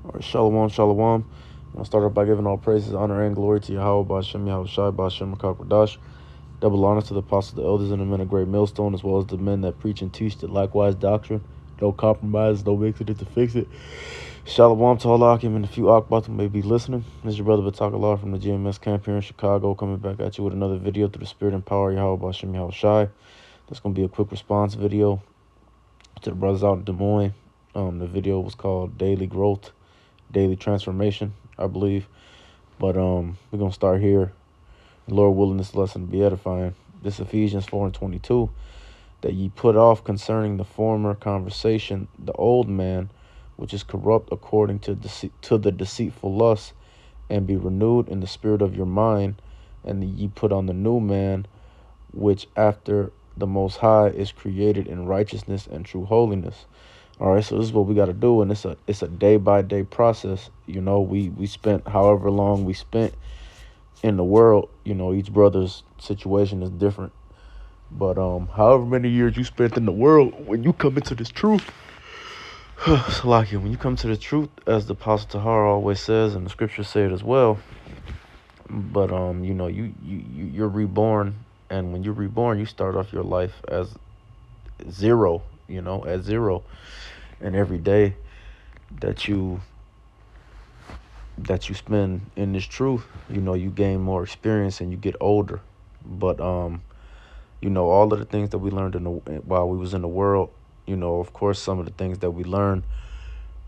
All right, shalom, shalom. I'm going to start off by giving all praises, honor, and glory to Yahweh, Ba'ashem, Yahweh Shai, Ba'ashem, Rakakwadash. Double honor to the apostles, the elders, and the men of great millstone, as well as the men that preach and teach the likewise doctrine. No compromise, no mix it to fix it. Shalom to all Akim and a few Akbat who may be listening. This is your brother Batakallah from the GMS camp here in Chicago, coming back at you with another video through the spirit and power of Yahweh, Ba'ashem, Yahweh Shai. That's going to be a quick response video to the brothers out in Des Moines. The video was called Daily Growth, Daily Transformation, I believe. But we're gonna start here. Lord willing, this lesson to be edifying. This Ephesians 4:22, that ye put off concerning the former conversation the old man, which is corrupt according to the deceitful lust, and be renewed in the spirit of your mind, and that ye put on the new man, which after the Most High is created in righteousness and true holiness. All right, so this is what we got to do, and it's a day by day process. You know, we spent however long we spent in the world. You know, each brother's situation is different, but however many years you spent in the world, when you come into this truth, Salakia, when you come to the truth, as the Apostle Tahar always says, and the scriptures say it as well. But you know, you're reborn, and when you're reborn, you start off your life as zero. You know, at zero, and every day that you spend in this truth, you know, you gain more experience and you get older. But you know, all of the things that we learned while we was in the world, you know, of course some of the things that we learned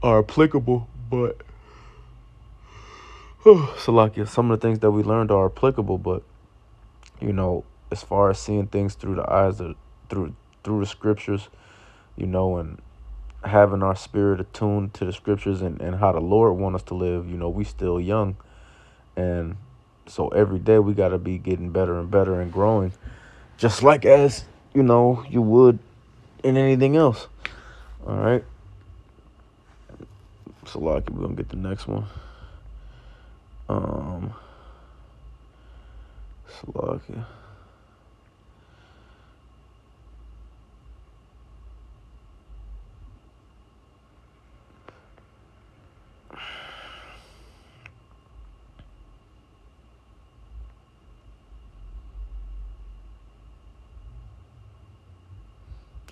are applicable, but Salakia, some of the things that we learned are applicable, but you know, as far as seeing things through the eyes of through the scriptures, you know, and having our spirit attuned to the scriptures and how the Lord want us to live, you know, we still young. And so every day we got to be getting better and better and growing, just like as, you know, you would in anything else. All right. So like we're going to get the next one. Salakia.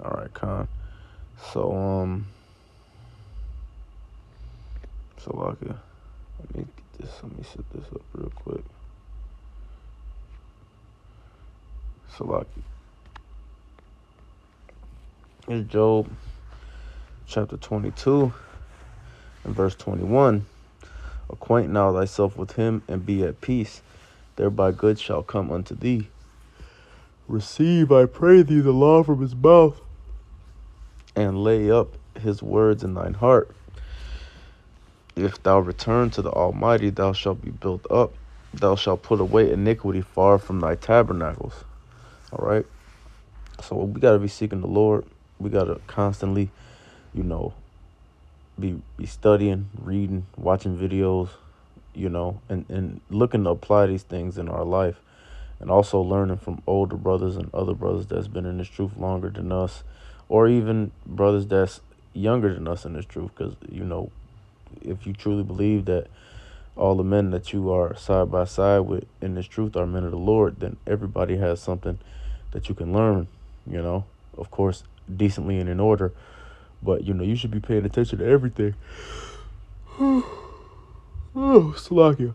All right, Khan. So Salakia. Let me set this up real quick. Salakia. Here's Job chapter 22 and verse 21. Acquaint now thyself with him and be at peace, thereby good shall come unto thee. Receive, I pray thee, the law from his mouth, and lay up his words in thine heart. If thou return to the Almighty, thou shalt be built up. Thou shalt put away iniquity far from thy tabernacles. All right? So we got to be seeking the Lord. We got to constantly, you know, be studying, reading, watching videos, you know, and looking to apply these things in our life. And also learning from older brothers and other brothers that's been in this truth longer than us, or even brothers that's younger than us in this truth. Because, you know, if you truly believe that all the men that you are side by side with in this truth are men of the Lord, then everybody has something that you can learn, you know, of course, decently and in order. But, you know, you should be paying attention to everything. Oh, Slovakia.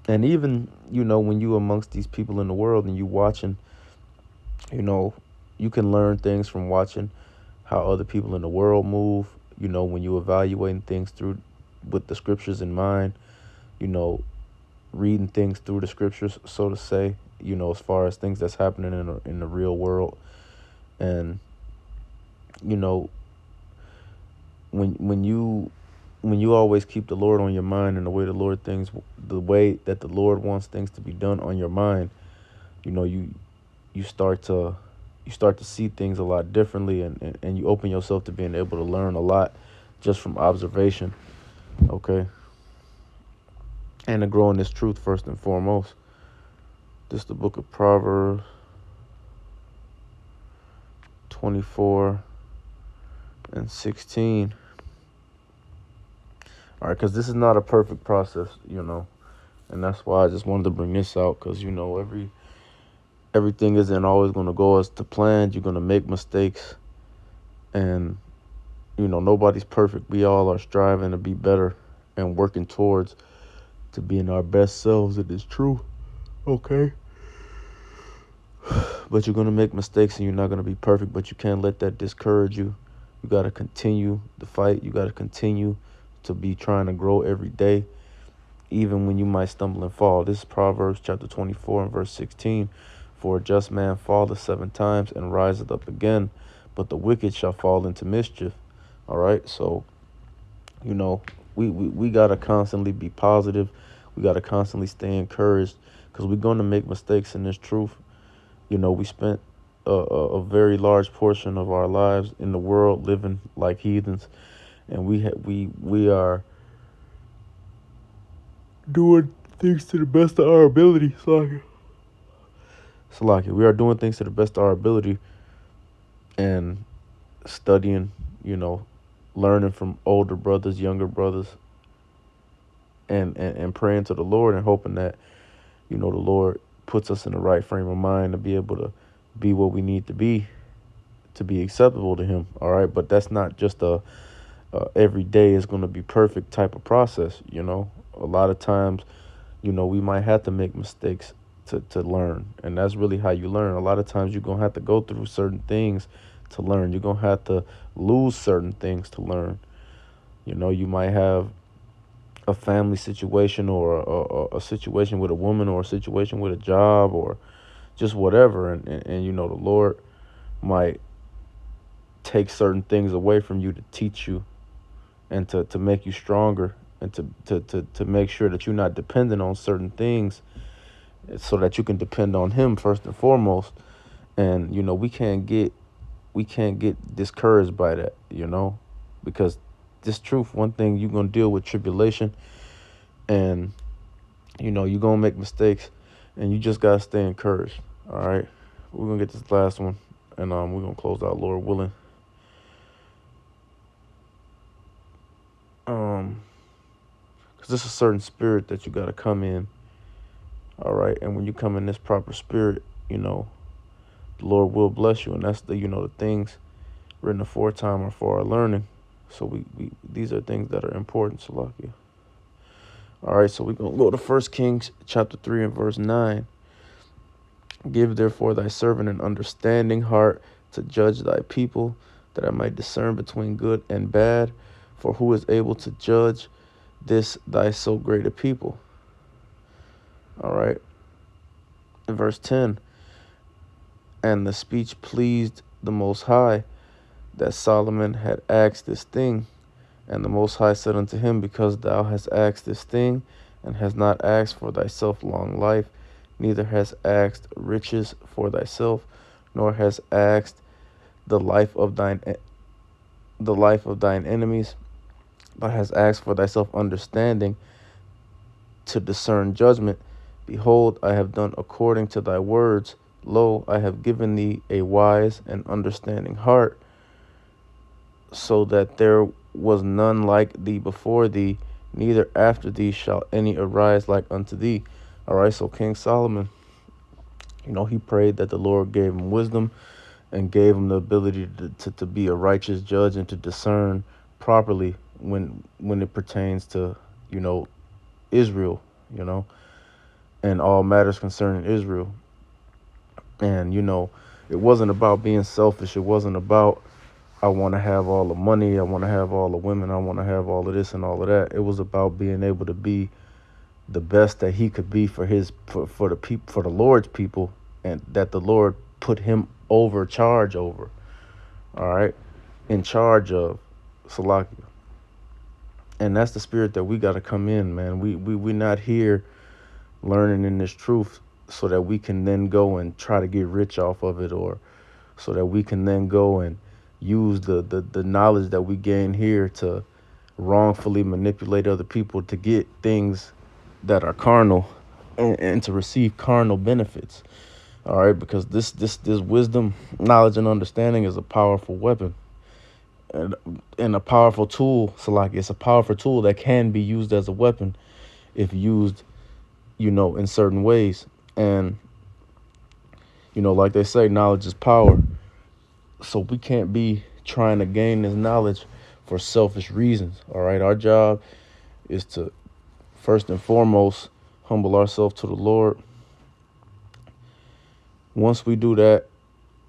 And even, you know, when you amongst these people in the world and you watching, you know, you can learn things from watching how other people in the world move, you know, when you evaluating things through with the scriptures in mind, you know, reading things through the scriptures, so to say, you know, as far as things that's happening in the real world. And, you know, when you always keep the Lord on your mind and the way that the Lord wants things to be done on your mind, you know, you start to see things a lot differently, and you open yourself to being able to learn a lot just from observation, okay? And to grow in this truth first and foremost. This is the book of Proverbs 24 and 16. All right, because this is not a perfect process, and that's why I just wanted to bring this out because everything isn't always going to go as to planned. You're going to make mistakes, and nobody's perfect. We all are striving to be better and working towards to being our best selves. It is true, okay? But you're going to make mistakes and you're not going to be perfect, but you can't let that discourage you. You got to continue the fight. You got to continue to be trying to grow every day, even when you might stumble and fall. This is Proverbs chapter 24 and verse 16. For a just man falleth 7 times and riseth up again, but the wicked shall fall into mischief. All right, so we got to constantly be positive. We got to constantly stay encouraged because we're going to make mistakes in this truth. We spent a very large portion of our lives in the world living like heathens, and we are doing things to the best of our ability. Salaki. We are doing things to the best of our ability and studying, learning from older brothers, younger brothers, and praying to the Lord and hoping that, the Lord puts us in the right frame of mind to be able to be what we need to be acceptable to him. All right. But that's not just every day is going to be perfect type of process. A lot of times, we might have to make mistakes to learn. And that's really how you learn. A lot of times you're going to have to go through certain things to learn. You're going to have to lose certain things to learn. You might have a family situation or a situation with a woman or a situation with a job or just whatever. And the Lord might take certain things away from you to teach you and to make you stronger and to make sure that you're not dependent on certain things so that you can depend on him first and foremost. And we can't get discouraged by that, because this truth, one thing, you're going to deal with tribulation and you're going to make mistakes and you just got to stay encouraged. All right, we're going to get this last one and we're going to close out, Lord willing. Because this is a certain spirit that you got to come in. All right, and when you come in this proper spirit, the Lord will bless you, and that's the things written aforetime are for our learning. So we these are things that are important, Salakia. All right, so we're gonna go to 1 Kings chapter 3 and verse 9. Give therefore thy servant an understanding heart to judge thy people, that I might discern between good and bad. For who is able to judge this thy so great a people? All right. In verse 10. And the speech pleased the Most High, that Solomon had asked this thing. And the Most High said unto him, because thou hast asked this thing, and hast not asked for thyself long life, neither hast asked riches for thyself, nor hast asked the life of thine enemies, but hast asked for thyself understanding to discern judgment. Behold, I have done according to thy words. Lo, I have given thee a wise and understanding heart, so that there was none like thee before thee, neither after thee shall any arise like unto thee. All right, so King Solomon, he prayed that the Lord gave him wisdom and gave him the ability to be a righteous judge and to discern properly when it pertains to, Israel, and all matters concerning Israel. And, it wasn't about being selfish. It wasn't about, I want to have all the money. I want to have all the women. I want to have all of this and all of that. It was about being able to be the best that he could be for the people, for the Lord's people, and that the Lord put him charge over. All right. In charge of Salakia. And that's the spirit that we got to come in, man. We're not here learning in this truth so that we can then go and try to get rich off of it, or so that we can then go and use the knowledge that we gain here to wrongfully manipulate other people to get things that are carnal and to receive carnal benefits. All right, because this wisdom, knowledge, and understanding is a powerful weapon. and a powerful tool. So like it's a powerful tool that can be used as a weapon if used, in certain ways. And like they say, knowledge is power. So we can't be trying to gain this knowledge for selfish reasons. All right, our job is to first and foremost humble ourselves to the Lord. Once we do that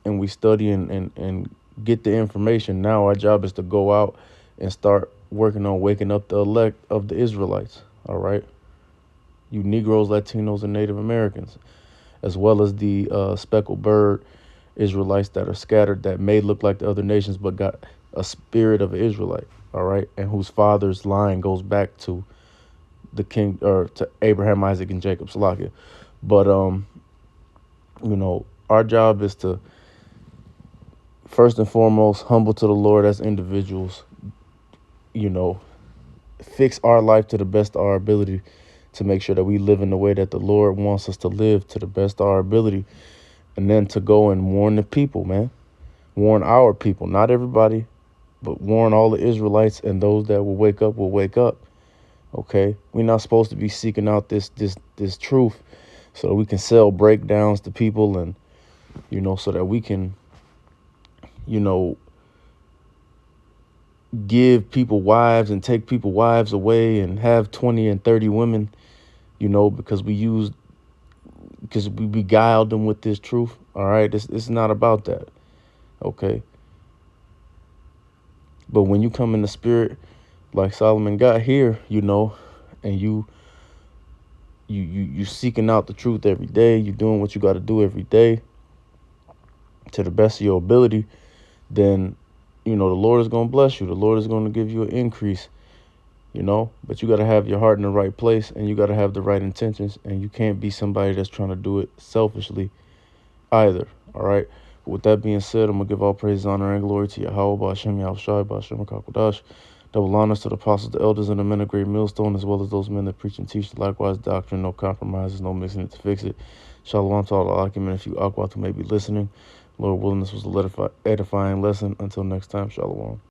and we study and get the information, now our job is to go out and start working on waking up the elect of the Israelites. All right, you Negroes, Latinos, and Native Americans, as well as the speckled bird Israelites that are scattered, that may look like the other nations but got a spirit of an Israelite. All right, and whose father's line goes back to the king, or to Abraham, Isaac, and Jacob. Salakia. But our job is to first and foremost humble to the Lord as individuals. Fix our life to the best of our ability to make sure that we live in the way that the Lord wants us to live to the best of our ability. And then to go and warn the people, man. Warn our people, not everybody, but warn all the Israelites, and those that will wake up will wake up. Okay? We're not supposed to be seeking out this truth so that we can sell breakdowns to people, and, so that we can, give people wives and take people wives away and have 20 and 30 women, because we beguiled them with this truth. All right, it's not about that. Okay. But when you come in the spirit, like Solomon got here, and you seeking out the truth every day, you doing what you got to do every day to the best of your ability, then the Lord is going to bless you. The Lord is going to give you an increase. But you got to have your heart in the right place, and you got to have the right intentions, and you can't be somebody that's trying to do it selfishly either. All right. But with that being said, I'm gonna give all praise, honor, and glory to Yahweh, Ba'ashem, Yahushai, Ba'ashem, HaKadosh. Double honors to the apostles, the elders, and the men of great millstone, as well as those men that preach and teach the likewise doctrine, no compromises, no mixing it to fix it. Shalom to all the Akim and a few Akwat who may be listening. Lord willing, this was a edifying lesson. Until next time, Shalom.